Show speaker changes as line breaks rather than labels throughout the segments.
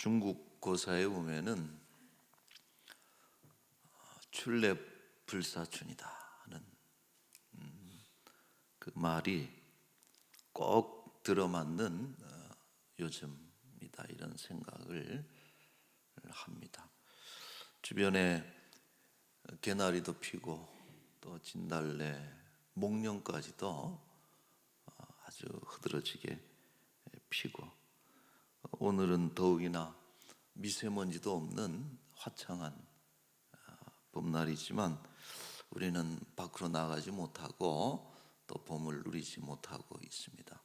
중국 고사에 보면은 출래 불사춘이다 하는 그 말이 꼭 들어맞는 요즘이다, 이런 생각을 합니다. 주변에 개나리도 피고 또 진달래, 목련까지도 아주 흐드러지게 피고, 오늘은 더욱이나 미세먼지도 없는 화창한 봄날이지만 우리는 밖으로 나가지 못하고 또 봄을 누리지 못하고 있습니다.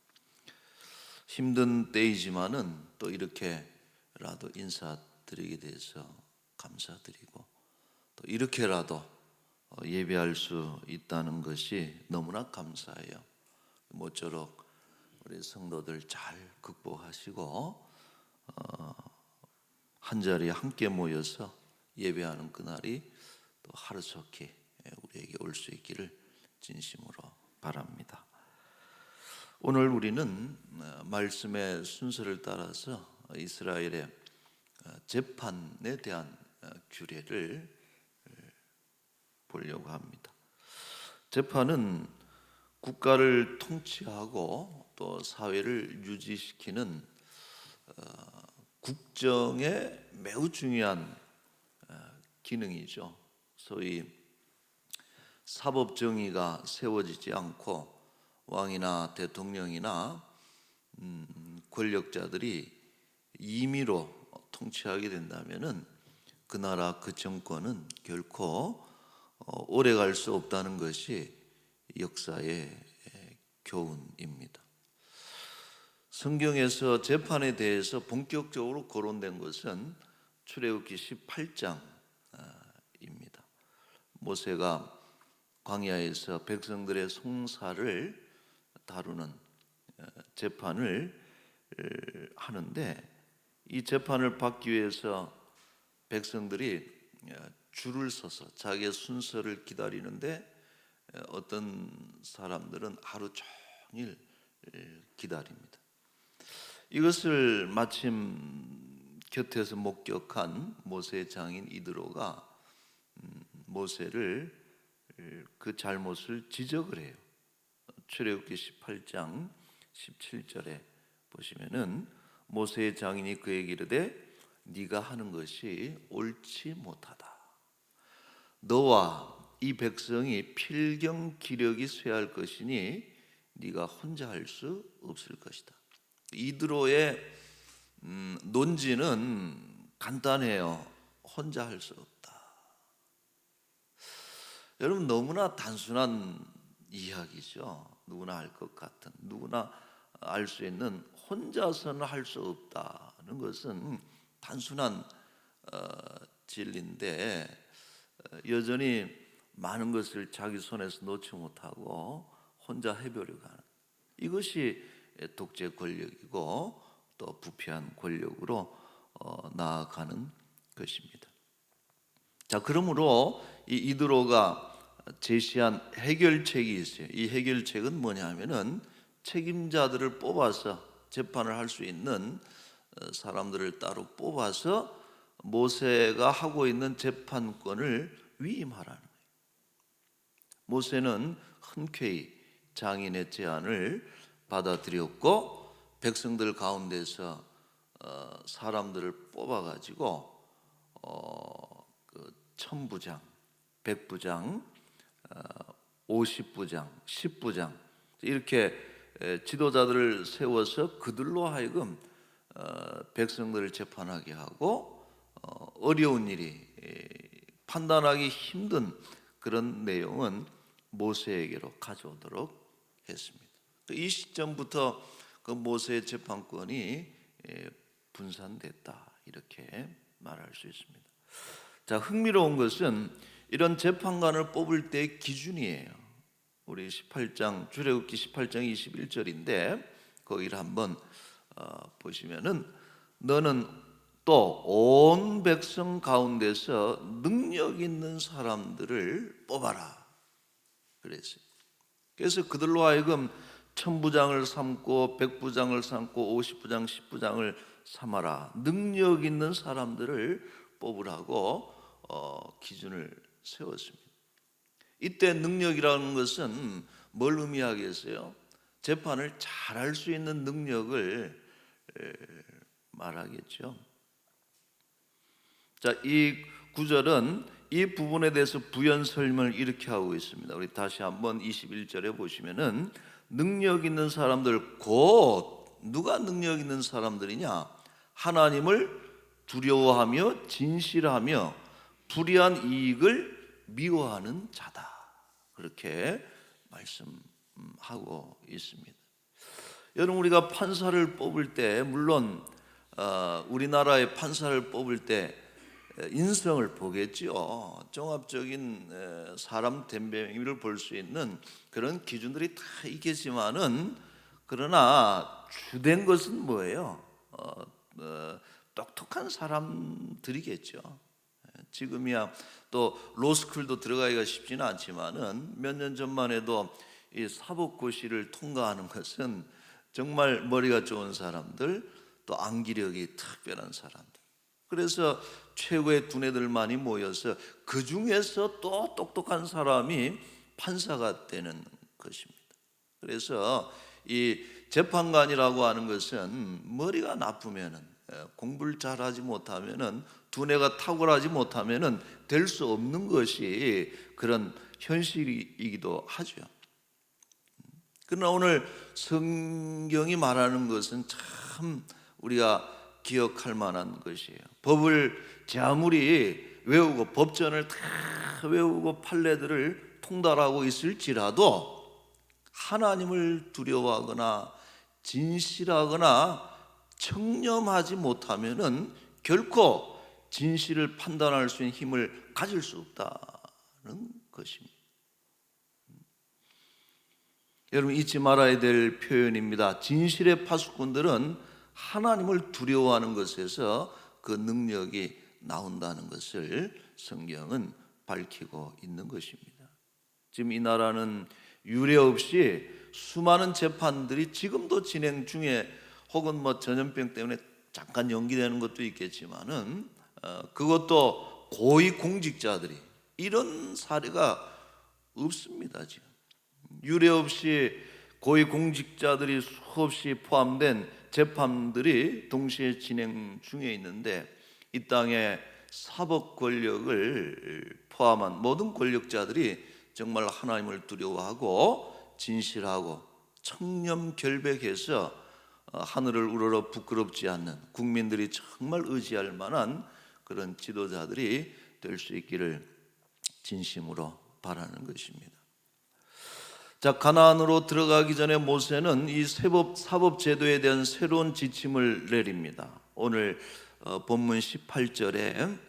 힘든 때이지만은 또 이렇게라도 인사드리게 돼서 감사드리고, 또 이렇게라도 예배할 수 있다는 것이 너무나 감사해요. 모쪼록 우리 성도들 잘 극복하시고 한자리에 함께 모여서 예배하는 그날이 또 하루속히 우리에게 올 수 있기를 진심으로 바랍니다. 오늘 우리는 말씀의 순서를 따라서 이스라엘의 재판에 대한 규례를 보려고 합니다. 재판은 국가를 통치하고 또 사회를 유지시키는 국정에 매우 중요한 기능이죠. 소위 사법정의가 세워지지 않고 왕이나 대통령이나 권력자들이 임의로 통치하게 된다면은 그 나라 그 정권은 결코 오래 갈 수 없다는 것이 역사의 교훈입니다. 성경에서 재판에 대해서 본격적으로 거론된 것은 출애굽기 18장입니다. 모세가 광야에서 백성들의 송사를 다루는 재판을 하는데, 이 재판을 받기 위해서 백성들이 줄을 서서 자기의 순서를 기다리는데 어떤 사람들은 하루 종일 기다립니다. 이것을 마침 곁에서 목격한 모세의 장인 이드로가 모세를 그 잘못을 지적을 해요. 출애굽기 18장 17절에 보시면은 모세의 장인이 그에게 이르되 네가 하는 것이 옳지 못하다. 너와 이 백성이 필경 기력이 쇠할 것이니 네가 혼자 할 수 없을 것이다. 이드로의 논지는 간단해요. 혼자 할 수 없다. 여러분, 너무나 단순한 이야기죠. 누구나 알 것 같은, 누구나 알 수 있는 혼자서는 할 수 없다는 것은 단순한 진리인데 여전히 많은 것을 자기 손에서 놓지 못하고 혼자 해보려고 하는, 이것이 독재 권력이고 또 부패한 권력으로 나아가는 것입니다. 자, 그러므로 이 이드로가 제시한 해결책이 있어요. 이 해결책은 뭐냐 하면은 책임자들을 뽑아서 재판을 할 수 있는 사람들을 따로 뽑아서 모세가 하고 있는 재판권을 위임하라는 거예요. 모세는 흔쾌히 장인의 제안을 받아들였고 백성들 가운데서 사람들을 뽑아가지고 천부장, 백부장, 50부장, 10부장 이렇게 지도자들을 세워서 그들로 하여금 백성들을 재판하게 하고 어려운 일이, 판단하기 힘든 그런 내용은 모세에게로 가져오도록 했습니다. 이 시점부터 그 모세의 재판권이 분산됐다, 이렇게 말할 수 있습니다. 자, 흥미로운 것은 이런 재판관을 뽑을 때의 기준이에요. 우리 18장, 출애굽기 18장 21절인데 거기를 한번 보시면은 너는 또 온 백성 가운데서 능력 있는 사람들을 뽑아라 그랬어요. 그래서 그들로 하여금 천부장을 삼고 백부장을 삼고 50부장 10부장을 삼아라. 능력 있는 사람들을 뽑으라고 기준을 세웠습니다. 이때 능력이라는 것은 뭘 의미하겠어요? 재판을 잘할 수 있는 능력을 말하겠죠. 자, 이 구절은 이 부분에 대해서 부연 설명을 이렇게 하고 있습니다. 우리 다시 한번 21절에 보시면은 능력 있는 사람들, 곧 누가 능력 있는 사람들이냐? 하나님을 두려워하며 진실하며 불의한 이익을 미워하는 자다. 그렇게 말씀하고 있습니다. 여러분, 우리가 판사를 뽑을 때, 물론 우리나라의 판사를 뽑을 때 인성을 보겠지요. 종합적인 사람 됨됨이를 볼 수 있는 그런 기준들이 다 있겠지만은, 그러나 주된 것은 뭐예요? 똑똑한 사람들이겠죠. 지금이야 또 로스쿨도 들어가기가 쉽지는 않지만은 몇 년 전만 해도 이 사법고시를 통과하는 것은 정말 머리가 좋은 사람들, 또 암기력이 특별한 사람들, 그래서 최고의 두뇌들만이 모여서 그 중에서 또 똑똑한 사람이 판사가 되는 것입니다. 그래서 이 재판관이라고 하는 것은 머리가 나쁘면은, 공부를 잘하지 못하면은, 두뇌가 탁월하지 못하면은 될 수 없는 것이 그런 현실이기도 하죠. 그러나 오늘 성경이 말하는 것은 참 우리가 기억할 만한 것이에요. 법을 제 아무리 외우고 법전을 다 외우고 판례들을 통달하고 있을지라도 하나님을 두려워하거나 진실하거나 청렴하지 못하면은 결코 진실을 판단할 수 있는 힘을 가질 수 없다는 것입니다. 여러분, 잊지 말아야 될 표현입니다. 진실의 파수꾼들은 하나님을 두려워하는 것에서 그 능력이 나온다는 것을 성경은 밝히고 있는 것입니다. 지금 이 나라는 유례 없이 수많은 재판들이 지금도 진행 중에, 혹은 뭐 전염병 때문에 잠깐 연기되는 것도 있겠지만은 그것도 고위 공직자들이, 이런 사례가 없습니다. 지금 유례 없이 고위 공직자들이 수없이 포함된 재판들이 동시에 진행 중에 있는데, 이 땅의 사법 권력을 포함한 모든 권력자들이 정말 하나님을 두려워하고 진실하고 청렴결백해서 하늘을 우러러 부끄럽지 않는, 국민들이 정말 의지할 만한 그런 지도자들이 될 수 있기를 진심으로 바라는 것입니다. 자, 가나안으로 들어가기 전에 모세는 이 사법 제도에 대한 새로운 지침을 내립니다. 오늘 본문 18절에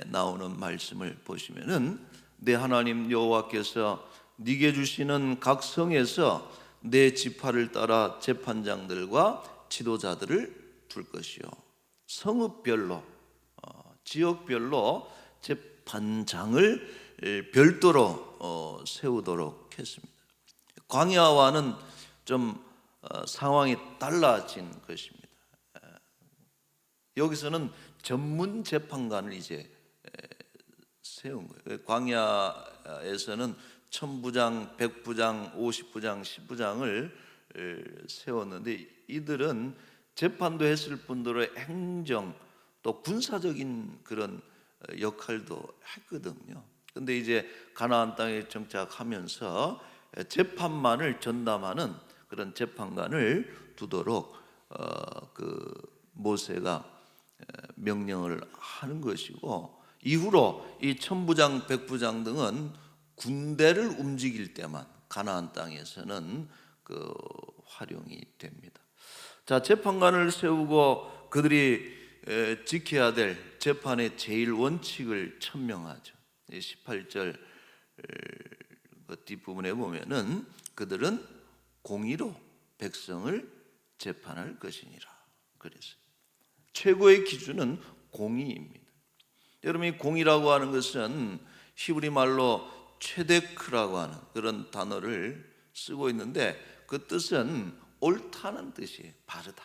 나오는 말씀을 보시면은, 내 하나님 여호와께서 네게 주시는 각 성에서 내 지파를 따라 재판장들과 지도자들을 둘 것이요, 성읍별로 지역별로 재판장을 별도로 세우도록 했습니다. 광야와는 좀 상황이 달라진 것입니다. 여기서는 전문 재판관을 이제 세운 거예요. 광야에서는 천부장, 백부장, 50부장, 10부장을 세웠는데, 이들은 재판도 했을 뿐더러 행정 또 군사적인 그런 역할도 했거든요. 근데 이제 가나안 땅에 정착하면서 재판만을 전담하는 그런 재판관을 두도록 그 모세가 명령을 하는 것이고, 이후로 이 천부장, 백부장 등은 군대를 움직일 때만 가나안 땅에서는 그 활용이 됩니다. 자, 재판관을 세우고 그들이 지켜야 될 재판의 제일 원칙을 천명하죠. 18절 뒷부분에 보면은 그들은 공의로 백성을 재판할 것이니라 그랬어요. 최고의 기준은 공의입니다. 여러분, 이 공의라고 하는 것은 히브리 말로 최데크라고 하는 그런 단어를 쓰고 있는데, 그 뜻은 옳다는 뜻이에요. 바르다.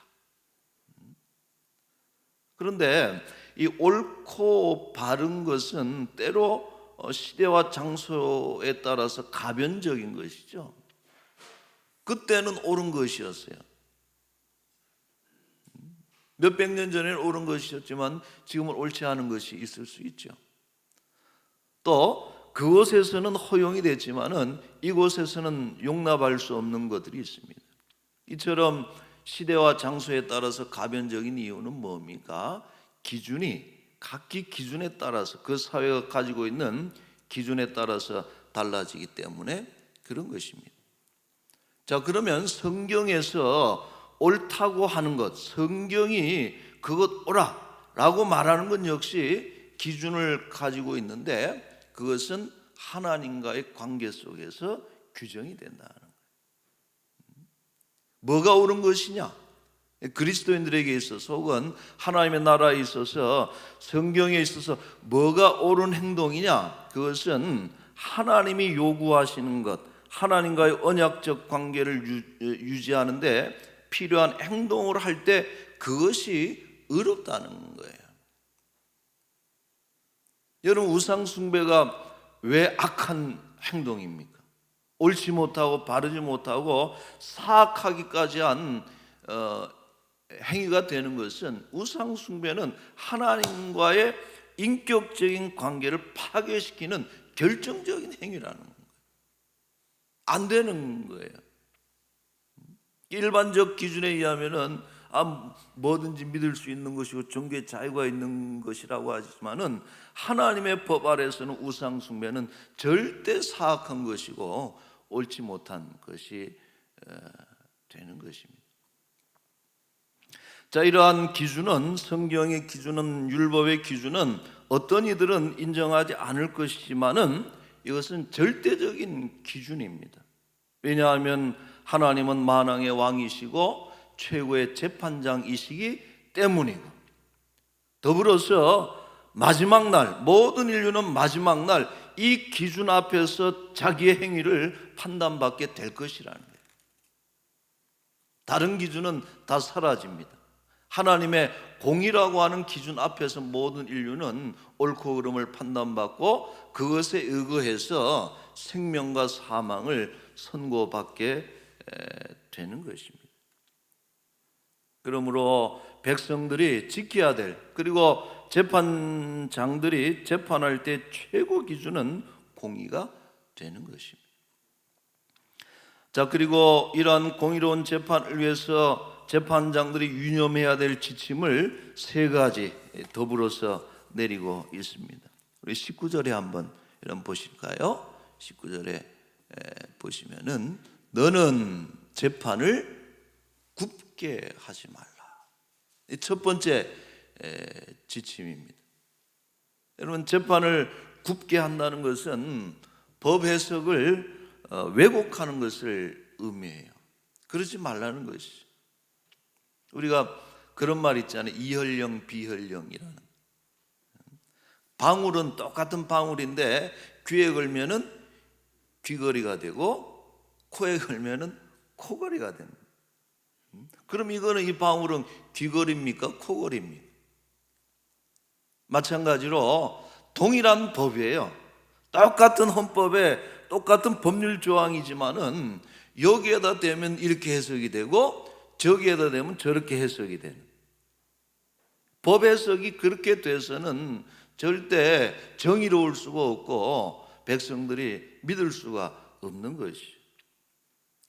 그런데 이 옳고 바른 것은 때로 시대와 장소에 따라서 가변적인 것이죠. 그때는 옳은 것이었어요. 몇백 년 전에는 옳은 것이었지만 지금은 옳지 않은 것이 있을 수 있죠. 또 그곳에서는 허용이 됐지만은 이곳에서는 용납할 수 없는 것들이 있습니다. 이처럼 시대와 장소에 따라서 가변적인 이유는 뭡니까? 각기 기준에 따라서 그 사회가 가지고 있는 기준에 따라서 달라지기 때문에 그런 것입니다. 자, 그러면 성경에서 옳다고 하는 것, 성경이 그것 옳아라고 말하는 것 역시 기준을 가지고 있는데 그것은 하나님과의 관계 속에서 규정이 된다는 거예요. 뭐가 옳은 것이냐? 그리스도인들에게 있어서 혹은 하나님의 나라에 있어서 성경에 있어서 뭐가 옳은 행동이냐? 그것은 하나님이 요구하시는 것, 하나님과의 언약적 관계를 유지하는데 필요한 행동을 할 때 그것이 의롭다는 거예요. 여러분, 우상 숭배가 왜 악한 행동입니까? 옳지 못하고 바르지 못하고 사악하기까지 한 행위가 되는 것은 우상 숭배는 하나님과의 인격적인 관계를 파괴시키는 결정적인 행위라는 거예요. 안 되는 거예요. 일반적 기준에 의하면은 뭐든지 믿을 수 있는 것이고 종교의 자유가 있는 것이라고 하지만은 하나님의 법 아래서는 우상 숭배는 절대 사악한 것이고 옳지 못한 것이 되는 것입니다. 자, 이러한 기준은, 성경의 기준은, 율법의 기준은 어떤 이들은 인정하지 않을 것이지만은 이것은 절대적인 기준입니다. 왜냐하면 하나님은 만왕의 왕이시고 최고의 재판장이시기 때문이고, 더불어서 마지막 날, 모든 인류는 마지막 날 이 기준 앞에서 자기의 행위를 판단받게 될 것이라는 거예요. 다른 기준은 다 사라집니다. 하나님의 공의라고 하는 기준 앞에서 모든 인류는 옳고 그름을 판단받고 그것에 의거해서 생명과 사망을 선고받게 되는 것입니다. 그러므로 백성들이 지켜야 될, 그리고 재판장들이 재판할 때 최고 기준은 공의가 되는 것입니다. 자, 그리고 이러한 공의로운 재판을 위해서 재판장들이 유념해야 될 지침을 세 가지 더불어서 내리고 있습니다. 우리 19절에 한번 이런 보실까요? 19절에 보시면은 너는 재판을 굽게 하지 말라. 이 첫 번째 지침입니다. 여러분, 재판을 굽게 한다는 것은 법 해석을 왜곡하는 것을 의미해요. 그러지 말라는 것이죠. 우리가 그런 말 있잖아요. 이혈령 비혈령이라는. 방울은 똑같은 방울인데 귀에 걸면은 귀걸이가 되고 코에 걸면은 코걸이가 됩니다. 그럼 이거는, 이 방울은 귀걸이입니까? 코걸이입니까? 마찬가지로 동일한 법이에요. 똑같은 헌법에 똑같은 법률 조항이지만은 여기에다 대면 이렇게 해석이 되고 저기에다 대면 저렇게 해석이 되는, 법 해석이 그렇게 돼서는 절대 정의로울 수가 없고 백성들이 믿을 수가 없는 것이죠.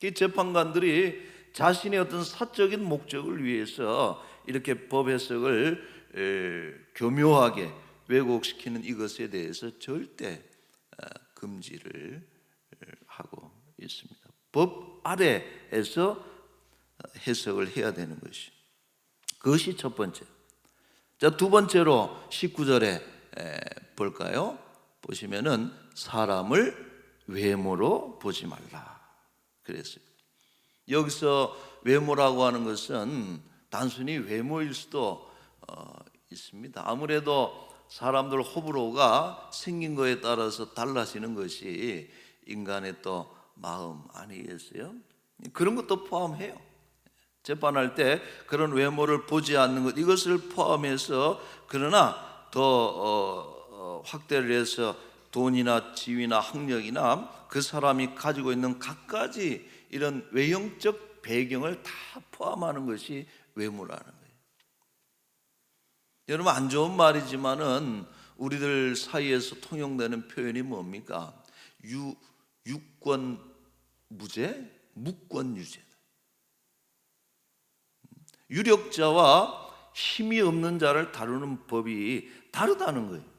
이 재판관들이 자신의 어떤 사적인 목적을 위해서 이렇게 법 해석을 교묘하게 왜곡시키는 이것에 대해서 절대 금지를 하고 있습니다. 법 아래에서 해석을 해야 되는 것이, 그것이 첫 번째. 자, 두 번째로 19절에 볼까요? 보시면은 사람을 외모로 보지 말라 그랬어요. 여기서 외모라고 하는 것은 단순히 외모일 수도 있습니다. 아무래도 사람들 호불호가 생긴 거에 따라서 달라지는 것이 인간의 또 마음 아니겠어요? 그런 것도 포함해요. 재판할 때 그런 외모를 보지 않는 것, 이것을 포함해서, 그러나 더 확대를 해서 돈이나 지위나 학력이나 그 사람이 가지고 있는 갖가지 이런 외형적 배경을 다 포함하는 것이 외모라는 거예요. 여러분, 안 좋은 말이지만은 우리들 사이에서 통용되는 표현이 뭡니까? 유권 무죄, 무권 유죄. 유력자와 힘이 없는 자를 다루는 법이 다르다는 거예요.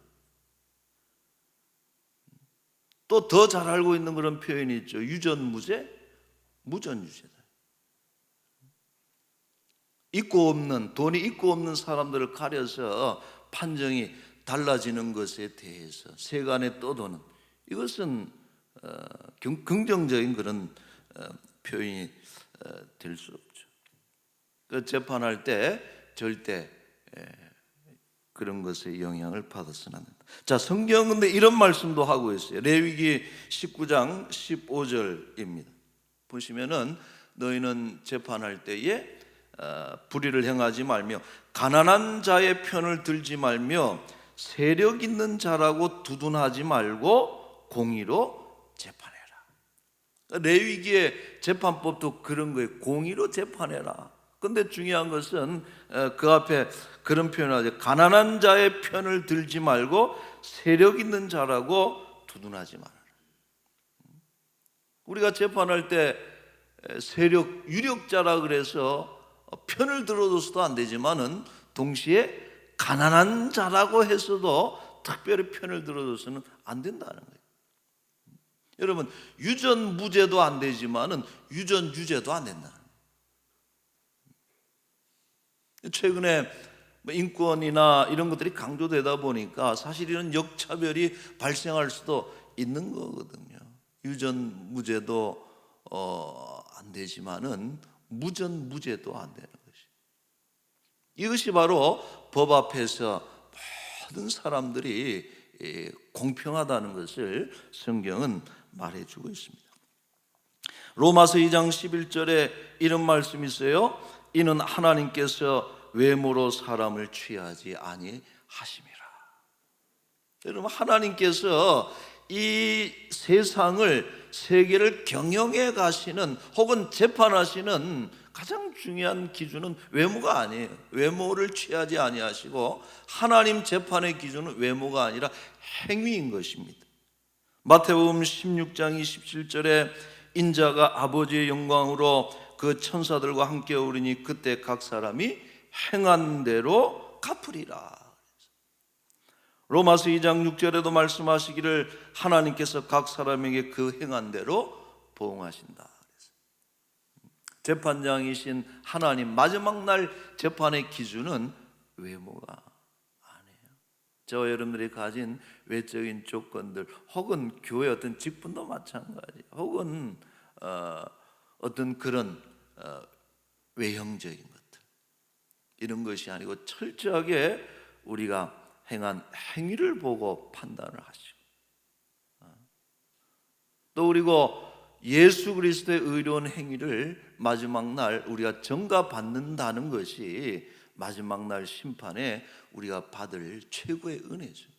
또 더 잘 알고 있는 그런 표현이 있죠. 유전무죄, 무전유죄다. 있고 없는, 돈이 있고 없는 사람들을 가려서 판정이 달라지는 것에 대해서 세간에 떠도는, 이것은 긍정적인 그런 표현이 될 수 없죠. 그 재판할 때 절대 그런 것에 영향을 받아서는 안 된다. 자, 성경은 근데 이런 말씀도 하고 있어요. 레위기 19장 15절입니다. 보시면은 너희는 재판할 때에 불의를 행하지 말며 가난한 자의 편을 들지 말며 세력 있는 자라고 두둔하지 말고 공의로 재판해라. 레위기의 재판법도 그런 거예요. 공의로 재판해라. 근데 중요한 것은 그 앞에 그런 표현을 하죠. 가난한 자의 편을 들지 말고 세력 있는 자라고 두둔하지 말아라. 우리가 재판할 때 세력, 유력자라 그래서 편을 들어줘서도 안 되지만은 동시에 가난한 자라고 해서도 특별히 편을 들어줘서는 안 된다는 거예요. 여러분, 유전무죄도 안 되지만은 유전유죄도 안 된다는 거예요. 최근에 인권이나 이런 것들이 강조되다 보니까 사실 이런 역차별이 발생할 수도 있는 거거든요. 유전무죄도 안 되지만은 무전무죄도 안 되는 것이, 이것이 바로 법 앞에서 모든 사람들이 공평하다는 것을 성경은 말해주고 있습니다. 로마서 2장 11절에 이런 말씀이 있어요. 이는 하나님께서 외모로 사람을 취하지 아니하심이라. 여러분, 하나님께서 이 세상을, 세계를 경영해 가시는 혹은 재판하시는 가장 중요한 기준은 외모가 아니에요. 외모를 취하지 아니하시고 하나님 재판의 기준은 외모가 아니라 행위인 것입니다. 마태복음 16장 27절에 인자가 아버지의 영광으로 그 천사들과 함께 오르니 그때 각 사람이 행한 대로 갚으리라. 로마서 2장 6절에도 말씀하시기를 하나님께서 각 사람에게 그 행한 대로 보응하신다. 재판장이신 하나님, 마지막 날 재판의 기준은 외모가 아니에요. 저와 여러분들이 가진 외적인 조건들, 혹은 교회 어떤 직분도 마찬가지, 혹은 어떤 그런 외형적인 것들, 이런 것이 아니고 철저하게 우리가 행한 행위를 보고 판단을 하시고, 또 그리고 예수 그리스도의 의로운 행위를 마지막 날 우리가 전가받는다는 것이 마지막 날 심판에 우리가 받을 최고의 은혜죠.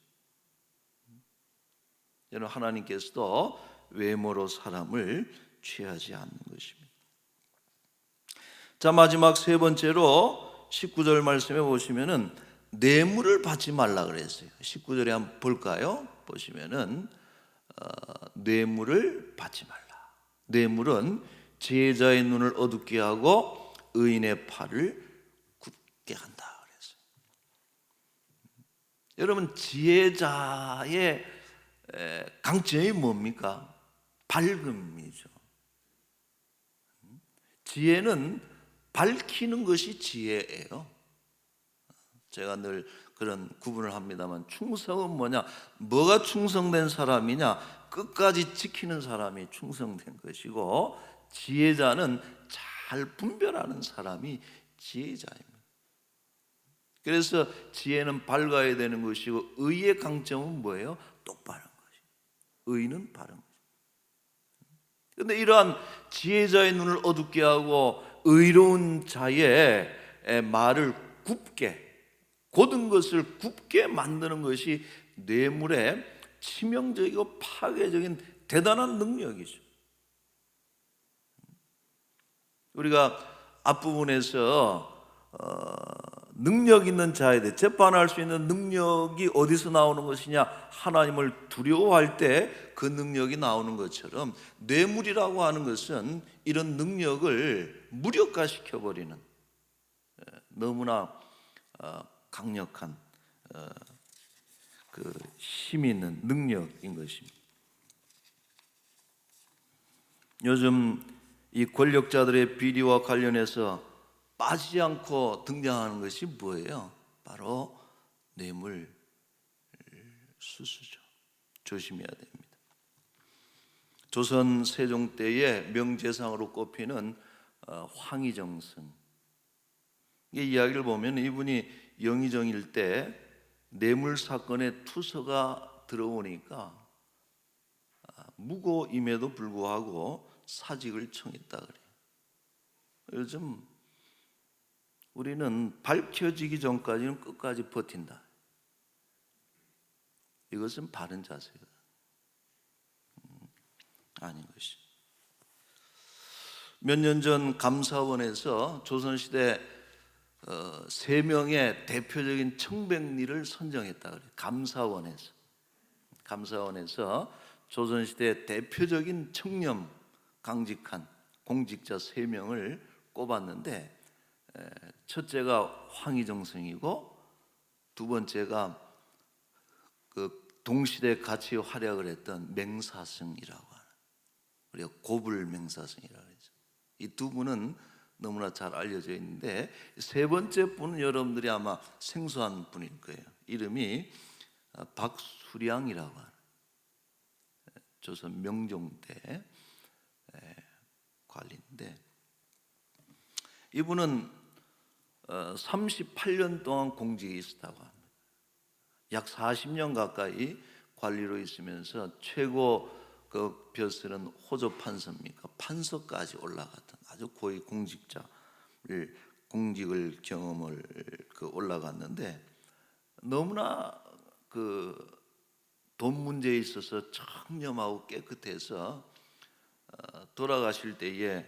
여러분, 하나님께서도 외모로 사람을 취하지 않는 것입니다. 자, 마지막 세 번째로 19절 말씀에 보시면은 뇌물을 받지 말라 그랬어요. 19절에 한번 볼까요? 보시면은 뇌물을 받지 말라. 뇌물은 지혜자의 눈을 어둡게 하고 의인의 팔을 굳게 한다 그랬어요. 여러분, 지혜자의 강점이 뭡니까? 밝음이죠. 지혜는 밝히는 것이 지혜예요. 제가 늘 그런 구분을 합니다만, 충성은 뭐냐? 뭐가 충성된 사람이냐? 끝까지 지키는 사람이 충성된 것이고, 지혜자는 잘 분별하는 사람이 지혜자입니다. 그래서 지혜는 밝아야 되는 것이고, 의의 강점은 뭐예요? 똑바른 것이. 의는 바른 것. 근데 이러한 지혜자의 눈을 어둡게 하고 의로운 자의 말을 굽게, 고든 것을 굽게 만드는 것이 뇌물의 치명적이고 파괴적인 대단한 능력이죠. 우리가 앞부분에서 능력 있는 자에 대해 재판할 수 있는 능력이 어디서 나오는 것이냐, 하나님을 두려워할 때 그 능력이 나오는 것처럼 뇌물이라고 하는 것은 이런 능력을 무력화시켜 버리는 너무나 강력한 그 힘이 있는 능력인 것입니다. 요즘 이 권력자들의 비리와 관련해서 빠지지 않고 등장하는 것이 뭐예요? 바로 뇌물 수수죠. 조심해야 됩니다. 조선 세종 때의 명재상으로 꼽히는 황희정승, 이 이야기를 보면 이분이 영의정일 때 뇌물 사건에 투서가 들어오니까 무고임에도 불구하고 사직을 청했다 그래요. 요즘 우리는 밝혀지기 전까지는 끝까지 버틴다. 이것은 바른 자세가 아닌 것이. 몇 년 전 감사원에서 조선시대 3명의 대표적인 청백리를 선정했다 그래요. 감사원에서 조선시대 대표적인 청렴 강직한 공직자 3명을 꼽았는데, 첫째가 황희정승이고 두 번째가 그 동시대 같이 활약을 했던 맹사승이라고 하는, 우리가 고불 맹사승이라고 하죠. 이 두 분은 너무나 잘 알려져 있는데, 세 번째 분은 여러분들이 아마 생소한 분일 거예요. 이름이 박수량이라고 하는, 조선 명종 때 관리인데, 이분은 38년 동안 공직에 있었다고 합니다. 약 40년 가까이 관리로 있으면서 최고 그 벼슬은 호조 판서입니까? 판서까지 올라갔던 아주 고위 공직을 경험을 올라갔는데, 너무나 그 돈 문제에 있어서 청렴하고 깨끗해서 돌아가실 때에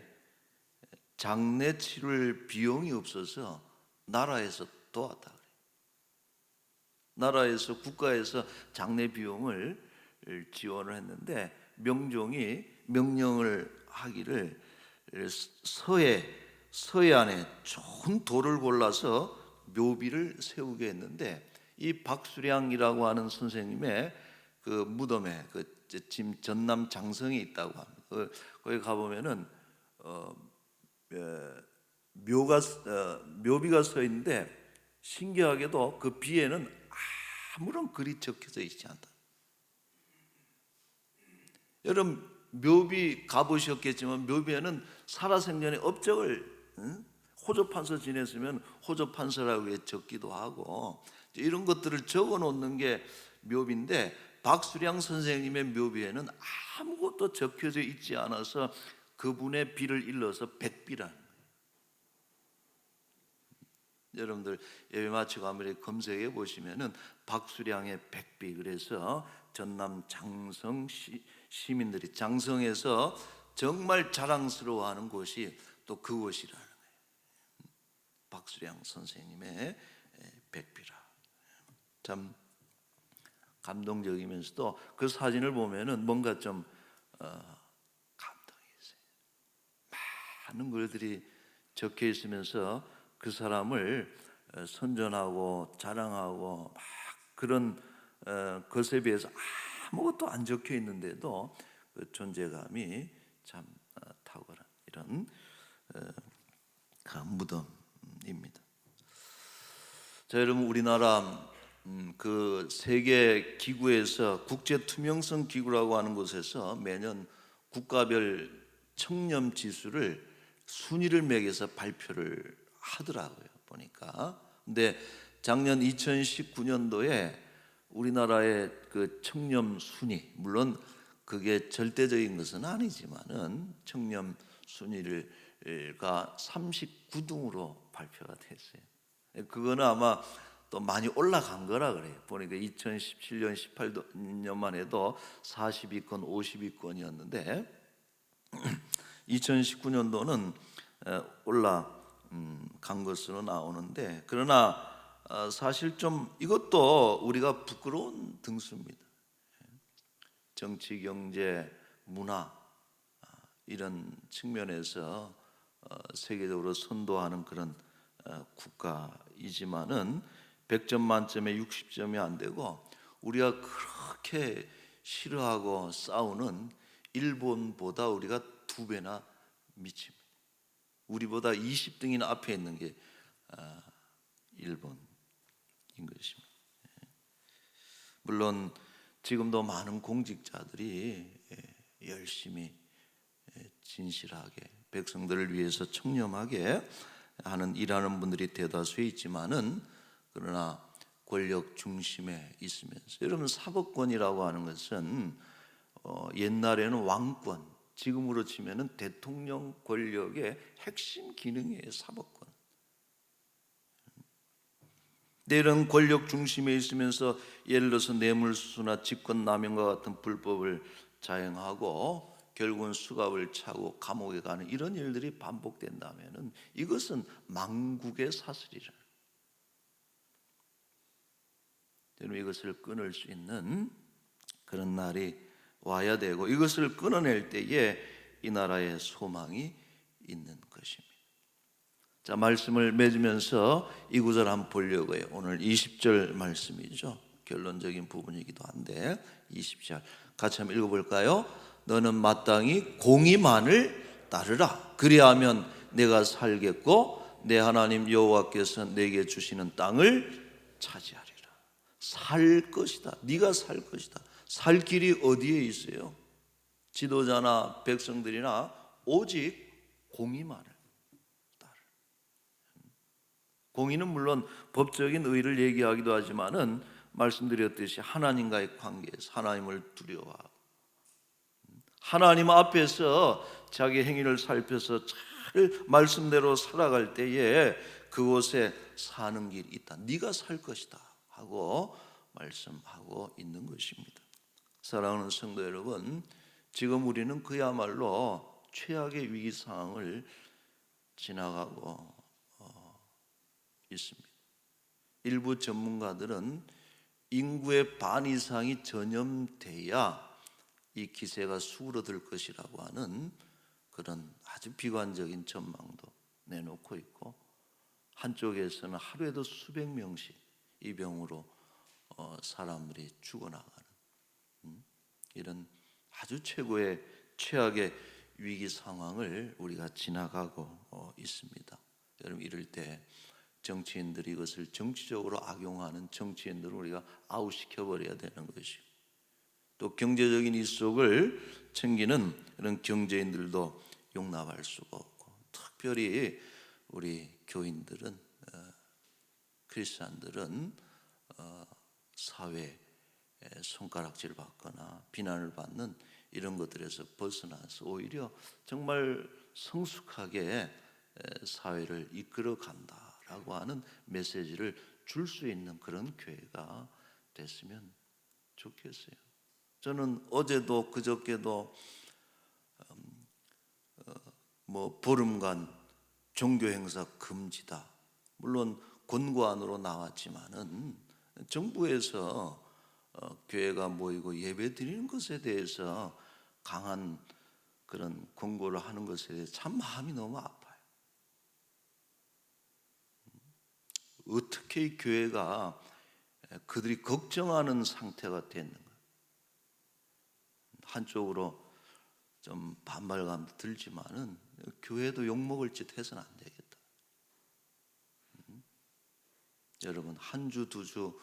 장례 치를 비용이 없어서 나라에서 도왔다 그래요. 나라에서, 국가에서 장례 비용을 지원을 했는데, 명종이 명령을 하기를 서해안에 좋은 돌을 골라서 묘비를 세우게 했는데, 이 박수량이라고 하는 선생님의 그 무덤에 지금 전남 장성에 있다고 합니다. 거기 가보면은 묘비가 서 있는데, 신기하게도 그 비에는 아무런 글이 적혀져 있지 않다. 여러분 묘비 가보셨겠지만, 묘비에는 살아생전에 업적을 호조판서 지냈으면 호조판서라고 적기도 하고, 이런 것들을 적어 놓는 게 묘비인데, 박수량 선생님의 묘비에는 아무것도 적혀져 있지 않아서 그분의 비를 일러서 백비라는 거예요. 여러분들 예배 마치고 아무리 검색해 보시면은 박수량의 백비, 그래서 전남 장성 시민들이 장성에서 정말 자랑스러워하는 곳이 또 그곳이라는 거예요. 박수량 선생님의 백비라. 참 감동적이면서도 그 사진을 보면은 뭔가 좀 감동이 있어요. 많은 글들이 적혀 있으면서 그 사람을 선전하고 자랑하고 막 그런 것에 비해서 아무것도 안 적혀 있는데도 그 존재감이 참 탁월한 이런 그 무덤입니다. 자, 여러분, 우리나라 그 세계 기구에서 국제 투명성 기구라고 하는 곳에서 매년 국가별 청렴 지수를 순위를 매겨서 발표를 하더라고요, 보니까. 근데 작년 2019년도에 우리나라의 그 청렴 순위, 물론 그게 절대적인 것은 아니지만은 청렴 순위가 39등으로 발표가 됐어요. 그거는 아마 또 많이 올라간 거라 그래요. 보니까 2017년, 18년만 해도 40위권, 50위권이었는데 2019년도는 올라간 것으로 나오는데, 그러나 사실 좀 이것도 우리가 부끄러운 등수입니다. 정치, 경제, 문화 이런 측면에서 세계적으로 선도하는 그런 국가이지만은 100점 만점에 60점이 안 되고, 우리가 그렇게 싫어하고 싸우는 일본보다 우리가 2배나 미칩니다. 우리보다 20등이나 앞에 있는 게 일본인 것입니다. 물론 지금도 많은 공직자들이 열심히 진실하게 백성들을 위해서 청렴하게 하는 일하는 분들이 대다수에 있지만은, 그러나 권력 중심에 있으면서, 여러분 사법권이라고 하는 것은 옛날에는 왕권, 지금으로 치면은 대통령 권력의 핵심 기능이에요. 사법권. 이런 권력 중심에 있으면서 예를 들어서 뇌물수수나 직권남용과 같은 불법을 자행하고 결국은 수갑을 차고 감옥에 가는 이런 일들이 반복된다면은 이것은 망국의 사슬이라. 여러분, 이것을 끊을 수 있는 그런 날이 와야 되고, 이것을 끊어낼 때에 이 나라에 소망이 있는 것입니다. 자, 말씀을 맺으면서 이 구절 한번 보려고 해요. 오늘 20절 말씀이죠. 결론적인 부분이기도 한데 20절 같이 한번 읽어볼까요? 너는 마땅히 공의만을 따르라. 그리하면 내가 살겠고 내 하나님 여호와께서 내게 주시는 땅을 차지하리라. 살 것이다. 네가 살 것이다. 살 길이 어디에 있어요? 지도자나 백성들이나 오직 공의만을 따르라. 공의는 물론 법적인 의를 얘기하기도 하지만은 말씀드렸듯이 하나님과의 관계에서 하나님을 두려워하고 하나님 앞에서 자기 행위를 살펴서 잘 말씀대로 살아갈 때에 그곳에 사는 길이 있다. 네가 살 것이다 하고 말씀하고 있는 것입니다. 사랑하는 성도 여러분, 지금 우리는 그야말로 최악의 위기 상황을 지나가고 있습니다. 일부 전문가들은 인구의 반 이상이 전염돼야 이 기세가 수그러들 것이라고 하는 그런 아주 비관적인 전망도 내놓고 있고, 한쪽에서는 하루에도 수백 명씩 이 병으로 사람들이 죽어나가는 이런 아주 최악의 위기 상황을 우리가 지나가고 있습니다. 여러분, 이럴 때 정치인들이 이것을 정치적으로 악용하는 정치인들을 우리가 아웃시켜버려야 되는 것이고, 또 경제적인 이속을 챙기는 이런 경제인들도 용납할 수가 없고, 특별히 우리 교인들은 크리스찬들은 사회에 손가락질 받거나 비난을 받는 이런 것들에서 벗어나서 오히려 정말 성숙하게 사회를 이끌어 간다라고 하는 메시지를 줄 수 있는 그런 교회가 됐으면 좋겠어요. 저는 어제도 그저께도 보름간 종교 행사 금지다, 물론 권고안으로 나왔지만은 정부에서 교회가 모이고 예배 드리는 것에 대해서 강한 그런 권고를 하는 것에 대해서 참 마음이 너무 아파요. 어떻게 이 교회가 그들이 걱정하는 상태가 됐는가. 한쪽으로 좀 반발감도 들지만은 교회도 욕먹을 짓 해서는 안 되겠다. 여러분, 한 주 두 주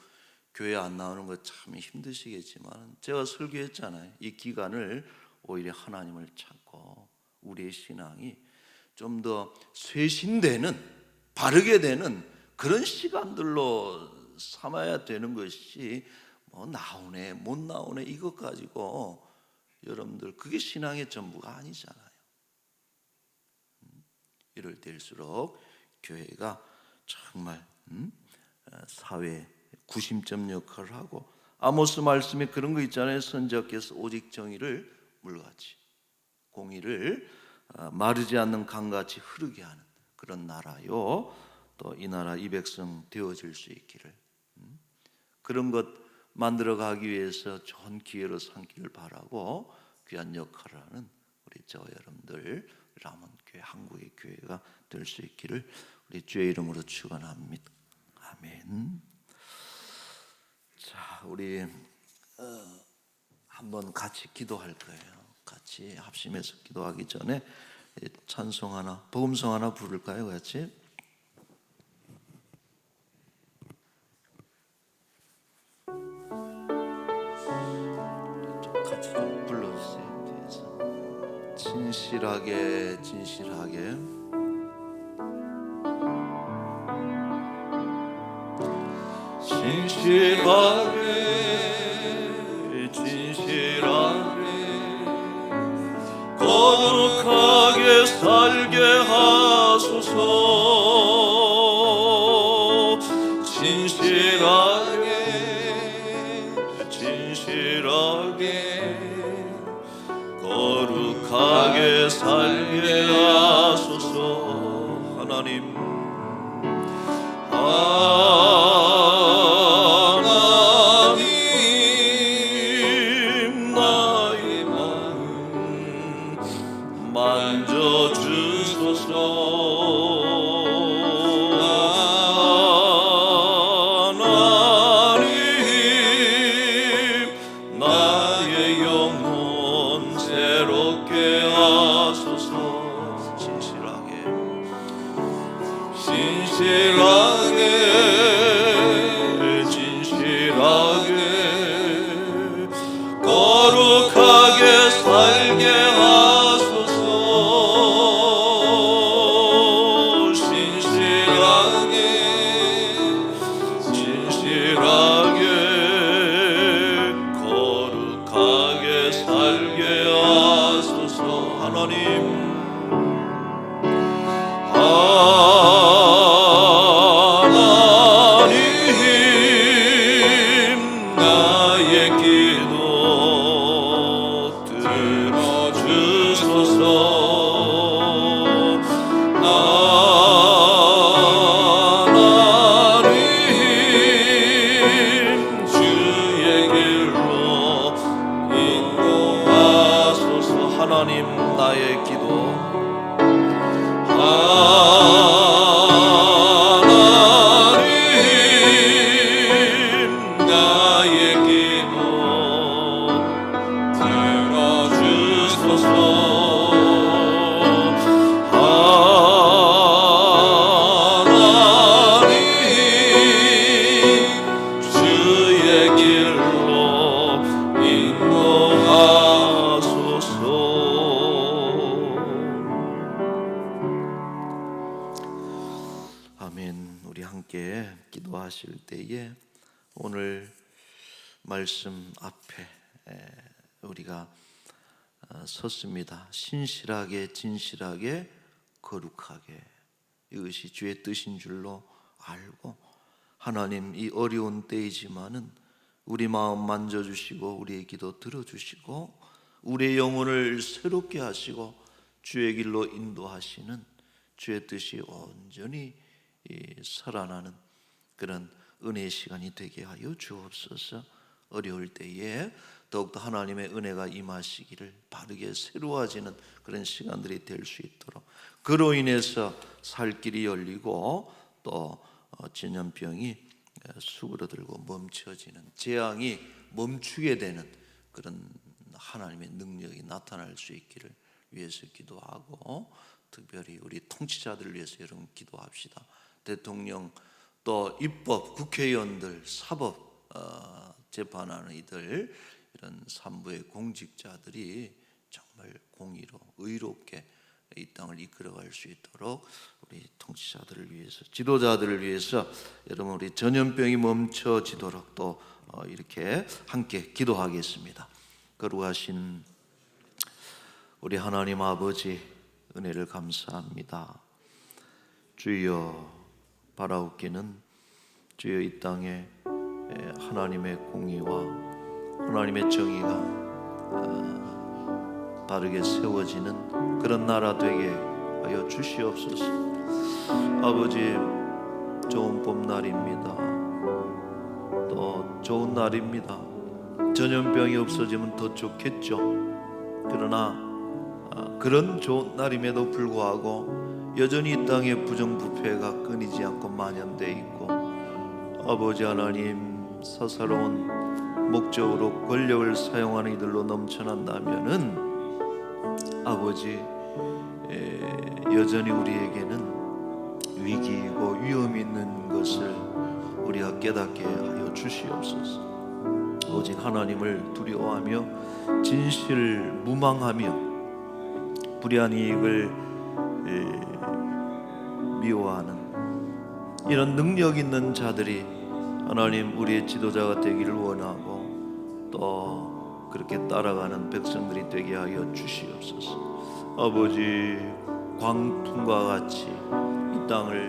교회 안 나오는 거 참 힘드시겠지만 제가 설교했잖아요. 이 기간을 오히려 하나님을 찾고 우리의 신앙이 좀 더 쇄신되는, 바르게 되는 그런 시간들로 삼아야 되는 것이 나오네 못 나오네 이것 가지고 여러분들 그게 신앙의 전부가 아니잖아요. 이럴 때일수록 교회가 정말 사회 구심점 역할을 하고, 아모스 말씀에 그런 거 있잖아요. 선지자께서 오직 정의를 물같이, 공의를 마르지 않는 강같이 흐르게 하는 그런 나라요, 또 이 나라 이 백성 되어질 수 있기를, 그런 것 만들어가기 위해서 좋은 기회로 삼기를 바라고 귀한 역할을 하는 우리 저와 여러분들 람원교회, 한국의 교회가 될 수 있기를 우리 주의 이름으로 축원합니다. 아멘. 자, 우리 한번 같이 기도할 거예요. 같이 합심해서 기도하기 전에 찬송 하나, 복음성 하나 부를까요? 같이. 같이 좀 불러주세요. 뒤에서. 진실하게, 진실하게, 진실하게, 진실하게, 거룩하게 살게 하소서. 진실하게, 진실하게, 거룩하게 살게 하소서. 하나님, 하나님, 나의 마음 만져주소서. 하나님, 나의 영혼 새롭게 하소서. 진실하게, 진실하게, 진실하게, 거룩하게 살게 하소서. 진실하게, 진실하게, 거룩하게 살게 하소서. 하나님, 하나님, 나의 기도 들어주소서. 하나님, 주의 길로 인도하소서. 하나님, 나의 기도, 하나님, 나의 기도 들어주소서. 하나님, 주의 길로 인도하소서. 아멘. 우리 함께 기도하실 때에 오늘 말씀 앞에 우리가 섰습니다. 신실하게, 진실하게, 거룩하게, 이것이 주의 뜻인 줄로 알고, 하나님, 이 어려운 때이지만은 우리 마음 만져주시고 우리의 기도 들어주시고 우리의 영혼을 새롭게 하시고 주의 길로 인도하시는 주의 뜻이 온전히 살아나는 그런 은혜의 시간이 되게 하여 주옵소서. 어려울 때에 더욱더 하나님의 은혜가 임하시기를, 바르게 새로워지는 그런 시간들이 될 수 있도록, 그로 인해서 살 길이 열리고 또 전염병이 수그러들고 멈춰지는, 재앙이 멈추게 되는 그런 하나님의 능력이 나타날 수 있기를 위해서 기도하고, 특별히 우리 통치자들을 위해서 여러분 기도합시다. 대통령, 또 입법, 국회의원들, 사법 재판하는 이들, 이런 산부의 공직자들이 정말 공의로 의롭게 이 땅을 이끌어갈 수 있도록 우리 통치자들을 위해서, 지도자들을 위해서 여러분 우리 전염병이 멈춰지도록 또 이렇게 함께 기도하겠습니다. 거룩하신 우리 하나님 아버지 은혜를 감사합니다. 주여, 바라옵기는 주여 이 땅에 하나님의 공의와 하나님의 정의가 바르게 세워지는 그런 나라 되게 하여 주시옵소서. 아버지, 좋은 봄날입니다. 또 좋은 날입니다. 전염병이 없어지면 더 좋겠죠. 그러나 그런 좋은 날임에도 불구하고 여전히 이 땅에 부정부패가 끊이지 않고 만연되어 있고, 아버지 하나님, 사사로운 목적으로 권력을 사용하는 이들로 넘쳐난다면은 아버지, 여전히 우리에게는 위기이고 위험이 있는 것을 우리가 깨닫게 하여 주시옵소서. 오직 하나님을 두려워하며 진실무망하며 불의한 이익을 미워하는 이런 능력 있는 자들이 하나님 우리의 지도자가 되기를 원하고 또 그렇게 따라가는 백성들이 되게 하여 주시옵소서. 아버지, 광풍과 같이 이 땅을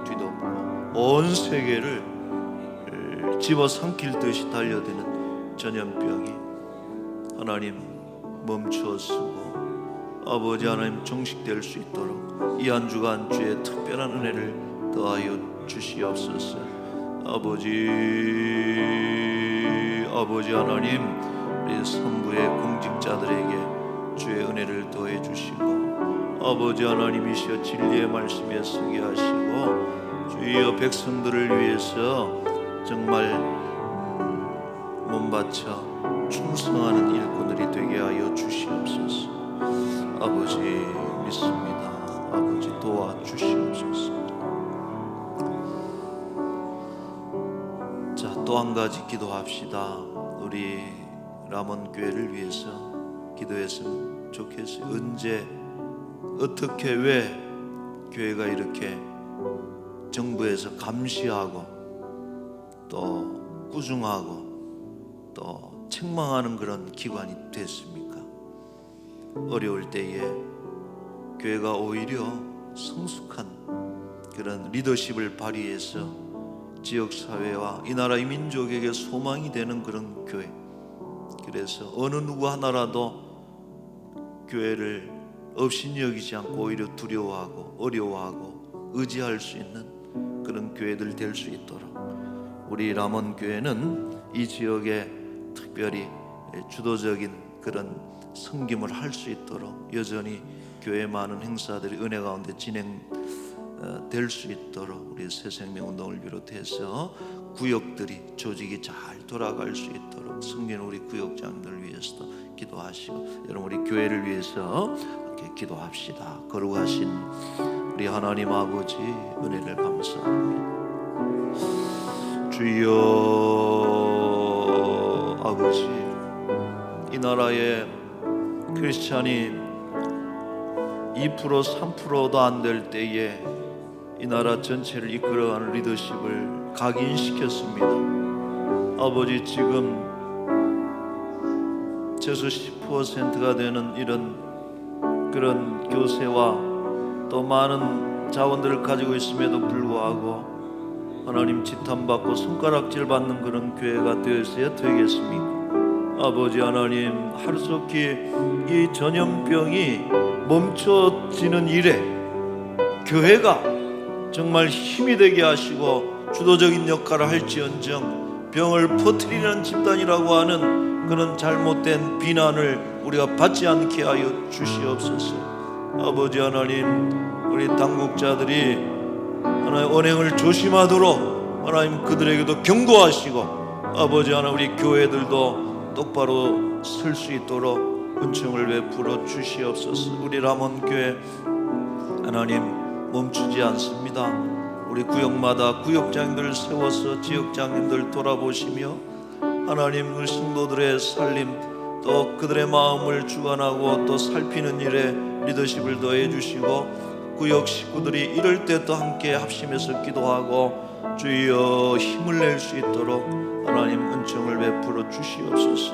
뒤덮고 온 세계를 집어삼킬 듯이 달려드는 전염병이 하나님 멈추었으고, 아버지 하나님 정식될 수 있도록 이 한 주간 주의 특별한 은혜를 더하여 주시옵소서. 아버지 하나님, 우리 선부의 공직자들에게 주의 은혜를 더해 주시고, 아버지 하나님이시여 진리의 말씀에 서게 하시고, 주여 백성들을 위해서 정말 몸바쳐 충성하는 일꾼들이 되게 하여 주시옵소서. 아버지 믿습니다. 아버지 도와주시옵소서. 자, 또 한 가지 기도합시다. 우리 람원교회를 위해서 기도했으면 좋겠어요. 언제 어떻게 왜 교회가 이렇게 정부에서 감시하고 또 꾸중하고 또 책망하는 그런 기관이 됐습니까? 어려울 때에 교회가 오히려 성숙한 그런 리더십을 발휘해서 지역사회와 이 나라의 민족에게 소망이 되는 그런 교회, 그래서 어느 누구 하나라도 교회를 업신여기지 않고 오히려 두려워하고 어려워하고 의지할 수 있는 그런 교회들 될 수 있도록 우리 람원교회는 이 지역에 특별히 주도적인 그런 섬김을 할 수 있도록 여전히 교회 많은 행사들이 은혜 가운데 진행될 수 있도록 우리 새생명운동을 비롯해서 구역들이 조직이 잘 돌아갈 수 있도록 승리는 우리 구역장들을 위해서도 기도하시고, 여러분 우리 교회를 위해서 이렇게 기도합시다. 거룩하신 우리 하나님 아버지 은혜를 감사합니다. 주여, 아버지, 이 나라에 크리스찬이 2% 3%도 안 될 때에 이 나라 전체를 이끌어가는 리더십을 각인시켰습니다. 아버지, 지금 최소 10%가 되는 이런 그런 교세와 또 많은 자원들을 가지고 있음에도 불구하고 하나님 지탄받고 손가락질 받는 그런 교회가 되어서야 되겠습니까? 아버지 하나님, 하루속히 이 전염병이 멈춰지는 일에 교회가 정말 힘이 되게 하시고 주도적인 역할을 할지언정 병을 퍼뜨리는 집단이라고 하는 그런 잘못된 비난을 우리가 받지 않게 하여 주시옵소서. 아버지 하나님, 우리 당국자들이 하나님 언행을 조심하도록 하나님 그들에게도 경고하시고, 아버지 하나님 우리 교회들도 똑바로 설 수 있도록 은총을 베풀어 주시옵소서. 우리 람원교회 하나님 멈추지 않습니다. 우리 구역마다 구역장님들 세워서 지역장님들 돌아보시며 하나님 그 성도들의 살림 또 그들의 마음을 주관하고 또 살피는 일에 리더십을 더해 주시고, 구역 식구들이 이럴 때 또 함께 합심해서 기도하고 주여 힘을 낼 수 있도록 하나님 은총을 베풀어 주시옵소서.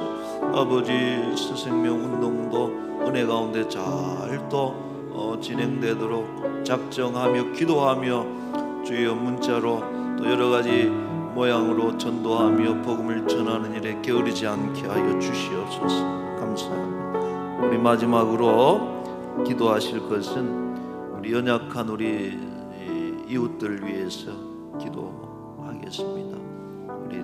아버지, 새생명 운동도 은혜 가운데 잘 또 진행되도록 작정하며 기도하며 주여 문자로 또 여러 가지 모양으로 전도하며 복음을 전하는 일에 게으르지 않게 하여 주시옵소서. 감사합니다. 우리 마지막으로 기도하실 것은 우리 연약한 우리 이웃들 위해서 기도하겠습니다. 우리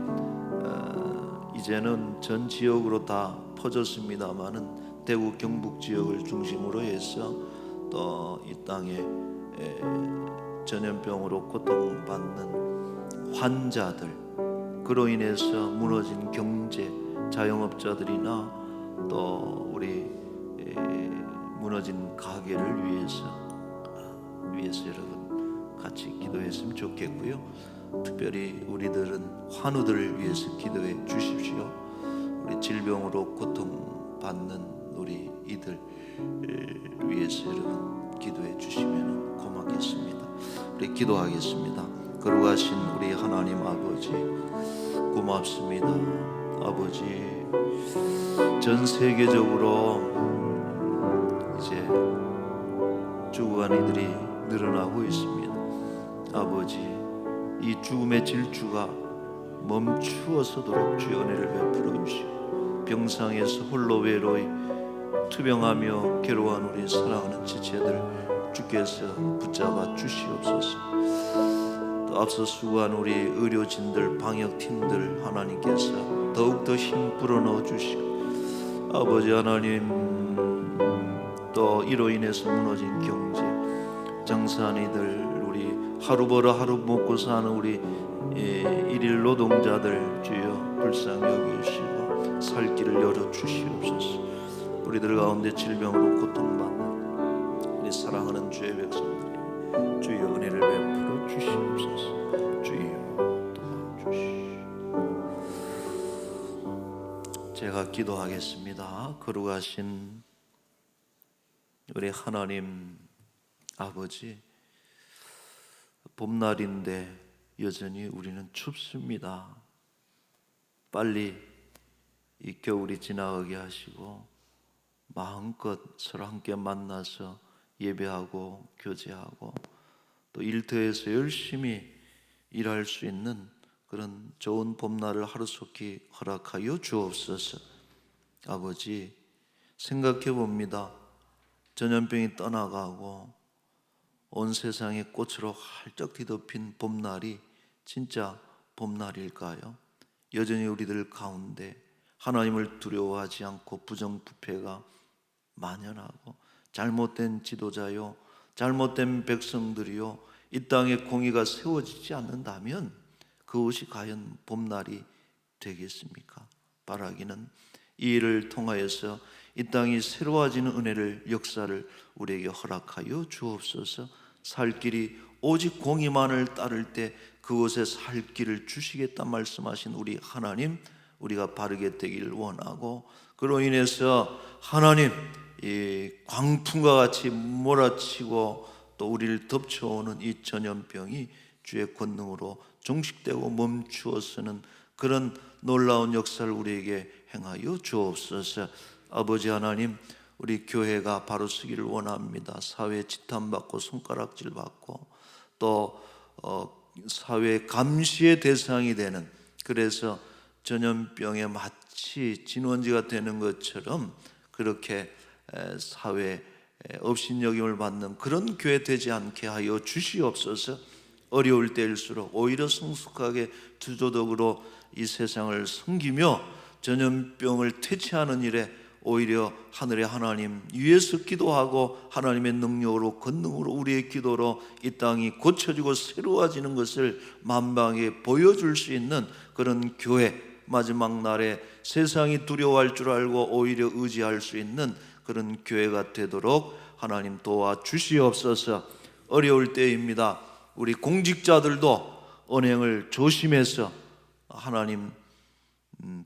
이제는 전 지역으로 다 퍼졌습니다마는 대구 경북 지역을 중심으로 해서 또 이 땅에 전염병으로 고통받는 환자들, 그로 인해서 무너진 경제, 자영업자들이나 또 우리 무너진 가게를 위해서 여러분 같이 기도했으면 좋겠고요. 특별히 우리들은 환우들을 위해서 기도해 주십시오. 우리 질병으로 고통받는 우리 이들 위해서 여러분 기도해 주시면 고맙겠습니다. 우리 기도하겠습니다. 거룩하신 우리 하나님 아버지, 고맙습니다. 아버지, 전 세계적으로 이제 죽어가는 이들이 늘어나고 있습니다. 아버지, 이 죽음의 질주가 멈추어서도록 주의 은혜를 베풀어 주시고 병상에서 홀로 외로이 투병하며 괴로워하는 우리 사랑하는 지체들 주께서 붙잡아 주시옵소서. 또 앞서 수고한 우리 의료진들, 방역팀들 하나님께서 더욱더 힘 불어넣어 주시고 아버지 하나님, 또 이로 인해서 무너진 경제, 장사한 이들, 우리 하루 벌어 하루 먹고 사는 우리 일일 노동자들 주여 불쌍히 여기시고 살 길을 열어 주시옵소서. 우리들 가운데 질병으로 고통받는 우리 사랑하는 주의 백성들이 주여 은혜를 베풀어 주시옵소서. 주여 도와주시옵소서. 제가 기도하겠습니다. 거룩하신 우리 하나님 아버지, 봄날인데 여전히 우리는 춥습니다. 빨리 이 겨울이 지나가게 하시고 마음껏 서로 함께 만나서 예배하고 교제하고 또 일터에서 열심히 일할 수 있는 그런 좋은 봄날을 하루속히 허락하여 주옵소서. 아버지, 생각해 봅니다. 전염병이 떠나가고 온 세상에 꽃으로 활짝 뒤덮인 봄날이 진짜 봄날일까요? 여전히 우리들 가운데 하나님을 두려워하지 않고 부정부패가 만연하고 잘못된 지도자요, 잘못된 백성들이요, 이 땅에 공의가 세워지지 않는다면 그것이 과연 봄날이 되겠습니까? 바라기는 이 일을 통하여서 이 땅이 새로워지는 은혜를, 역사를 우리에게 허락하여 주옵소서. 살 길이 오직 공의만을 따를 때 그곳에 살 길을 주시겠다 말씀하신 우리 하나님, 우리가 바르게 되기를 원하고 그로 인해서 하나님, 이 광풍과 같이 몰아치고 또 우리를 덮쳐오는 이 전염병이 주의 권능으로 종식되고 멈추어서는 그런 놀라운 역사를 우리에게 행하여 주옵소서. 아버지 하나님, 우리 교회가 바로 서기를 원합니다. 사회에 지탄받고 손가락질 받고 또 사회 감시의 대상이 되는, 그래서 전염병에 마치 진원지가 되는 것처럼 그렇게 사회 업신여김을 받는 그런 교회 되지 않게 하여 주시옵소서. 어려울 때일수록 오히려 성숙하게 주도적으로 이 세상을 섬기며 전염병을 퇴치하는 일에 오히려 하늘의 하나님 위에서 기도하고 하나님의 능력으로 권능으로 우리의 기도로 이 땅이 고쳐지고 새로워지는 것을 만방에 보여줄 수 있는 그런 교회, 마지막 날에 세상이 두려워할 줄 알고 오히려 의지할 수 있는 그런 교회가 되도록 하나님 도와주시옵소서. 어려울 때입니다. 우리 공직자들도 언행을 조심해서 하나님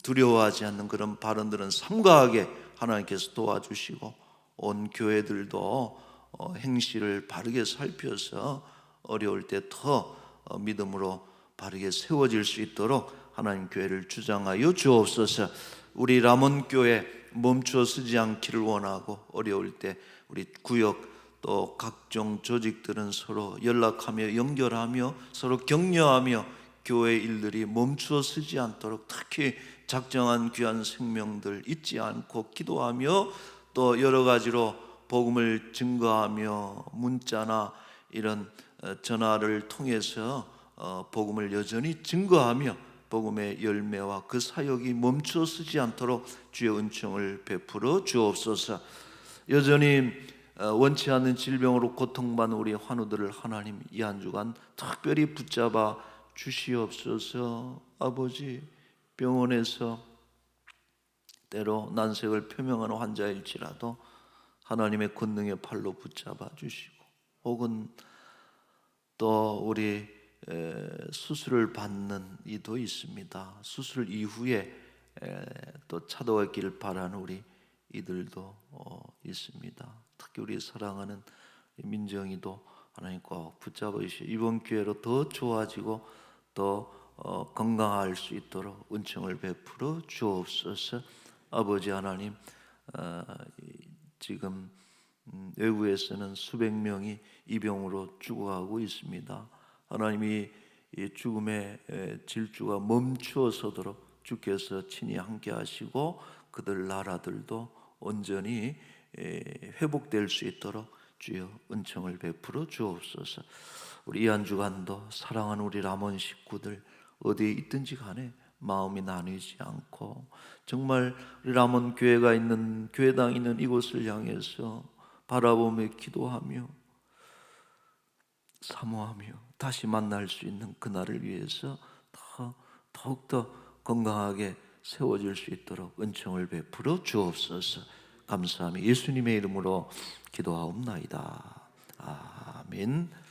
두려워하지 않는 그런 발언들은 삼가하게 하나님께서 도와주시고 온 교회들도 행실을 바르게 살펴서 어려울 때 더 믿음으로 바르게 세워질 수 있도록 하나님 교회를 주장하여 주옵소서. 우리 람원교회 멈추어 쓰지 않기를 원하고, 어려울 때 우리 구역 또 각종 조직들은 서로 연락하며 연결하며 서로 격려하며 교회 일들이 멈추어 쓰지 않도록, 특히 작정한 귀한 생명들 잊지 않고 기도하며 또 여러 가지로 복음을 증거하며 문자나 이런 전화를 통해서 복음을 여전히 증거하며 복음의 열매와 그 사역이 멈추어 쓰지 않도록 주의 은총을 베풀어 주옵소서. 여전히 원치 않는 질병으로 고통받는 우리 환우들을 하나님 이 한 주간 특별히 붙잡아 주시옵소서. 아버지, 병원에서 때로 난색을 표명하는 환자일지라도 하나님의 권능의 팔로 붙잡아 주시고, 혹은 또 우리 수술을 받는 이도 있습니다. 수술 이후에 또 찾아오길 바라는 우리 이들도 있습니다. 특히 우리 사랑하는 민정이도 하나님 꼭 붙잡아 주시고 이번 기회로 더 좋아지고 더 건강할 수 있도록 은총을 베풀어 주옵소서. 아버지 하나님, 지금 외국에서는 수백 명이 이 병으로 죽어가고 있습니다. 하나님이 이 죽음의 질주가 멈추어서도록 주께서 친히 함께 하시고 그들 나라들도 온전히 회복될 수 있도록 주여 은총을 베풀어 주옵소서. 우리 이 한 주간도 사랑하는 우리 라몬 식구들 어디에 있든지 간에 마음이 나뉘지 않고 정말 우리 라몬 교회가 있는, 교회당 있는 이곳을 향해서 바라보며 기도하며 사모하며 다시 만날 수 있는 그날을 위해서 더욱더 건강하게 세워질 수 있도록 은총을 베풀어 주옵소서. 감사하며 예수님의 이름으로 기도하옵나이다. 아멘.